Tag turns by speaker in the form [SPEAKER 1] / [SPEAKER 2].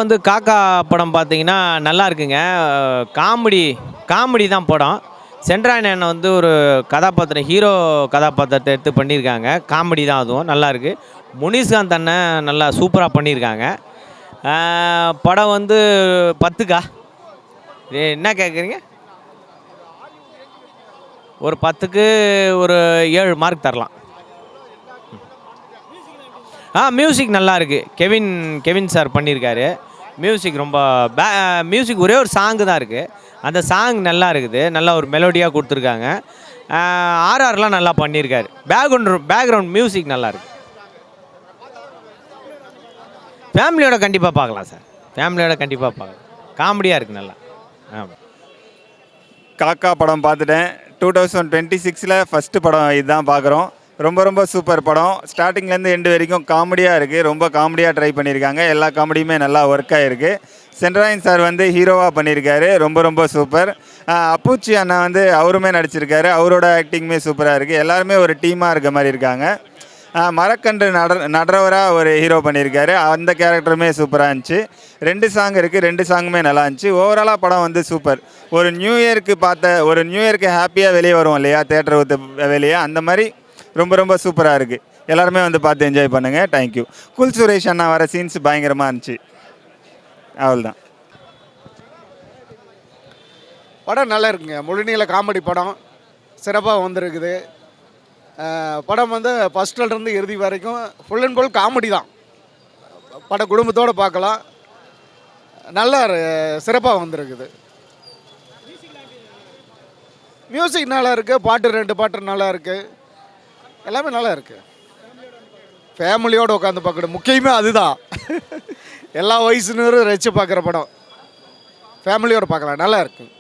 [SPEAKER 1] வந்து காக்கா படம் பார்த்தீங்கன்னா நல்லா இருக்குங்க. காமெடி காமெடி தான் படம். சென்ட்ராயன் அண்ணன் வந்து ஒரு கதாபாத்திரம் ஹீரோ கதாபாத்திரத்தை எடுத்து பண்ணியிருக்காங்க. காமெடி தான் அதுவும் நல்லாயிருக்கு. முனிஷ்காந்த் அண்ணன் நல்லா சூப்பராக பண்ணியிருக்காங்க. படம் வந்து 10க்கா? என்ன கேட்குறீங்க? ஒரு 10க்கு ஒரு 7 மார்க் தரலாம். மியூசிக் நல்லா இருக்குது. கெவின் சார் பண்ணியிருக்காரு. மியூசிக் ரொம்ப மியூசிக் ஒரே ஒரு சாங்கு தான் இருக்குது. அந்த சாங் நல்லா இருக்குது. நல்லா ஒரு மெலோடியாக கொடுத்துருக்காங்க. ஆர்ஆர்லாம் நல்லா பண்ணியிருக்காரு. பேக்ரவுண்ட் மியூசிக் நல்லா இருக்குது. ஃபேமிலியோட கண்டிப்பாக பார்க்கலாம் சார். ஃபேமிலியோட கண்டிப்பாக பார்க்கலாம். காமெடியாக இருக்குது நல்லா. ஆமாம்.
[SPEAKER 2] காக்கா படம் பார்த்துட்டேன். 2026 ஃபஸ்ட்டு படம் இதுதான் பார்க்குறோம். ரொம்ப ரொம்ப சூப்பர் படம். ஸ்டார்டிங்லேருந்து எண்டு வரைக்கும் காமெடியாக இருக்குது. ரொம்ப காமெடியாக ட்ரை பண்ணியிருக்காங்க. எல்லா காமெடியுமே நல்லா ஒர்க் ஆகிருக்கு. சென்ட்ராயன் சார் வந்து ஹீரோவாக பண்ணியிருக்காரு. ரொம்ப ரொம்ப சூப்பர். அப்புச்சி அண்ணா வந்து அவருமே நடிச்சிருக்காரு. அவரோட ஆக்டிங்குமே சூப்பராக இருக்குது. எல்லாருமே ஒரு டீமாக இருக்க மாதிரி இருக்காங்க. மரக்கன்று நடரவராக ஒரு ஹீரோ பண்ணியிருக்காரு. அந்த கேரக்டருமே சூப்பராக இருந்துச்சு. 2 சாங் இருக்குது. 2 சாங்குமே நல்லா இருந்துச்சு. ஓவராலாக படம் வந்து சூப்பர். ஒரு நியூ இயருக்கு ஹாப்பியாக வெளியே வருவோம் இல்லையா, தேட்டரை விட்டு வெளியே, அந்த மாதிரி ரொம்ப ரொம்ப சூப்பராக இருக்குது. எல்லாருமே வந்து பார்த்து என்ஜாய் பண்ணுங்கள். தேங்க்யூ. குல் சுரேஷ் அண்ணா வர சீன்ஸ் பயங்கரமாக இருந்துச்சு. அவ்வளோதான்.
[SPEAKER 3] படம் நல்லா இருக்குங்க. முழுநீள காமெடி படம் சிறப்பாக வந்திருக்குது. படம் வந்து ஃபஸ்ட்லேருந்து இறுதி வரைக்கும் ஃபுல் அண்ட் ஃபுல் காமெடி தான். படம் குடும்பத்தோடு பார்க்கலாம். நல்லா சிறப்பாக வந்திருக்குது. மியூசிக் நல்லா இருக்குது. பாட்டு 2 பாட்டு நல்லா இருக்குது. எல்லாமே நல்லா இருக்குது. ஃபேமிலியோடு உட்காந்து பார்க்கணும். முக்கியமே அதுதான். எல்லா வயசுனரும் ரசித்து பார்க்குற படம். ஃபேமிலியோடு பார்க்கலாம். நல்லா இருக்குது.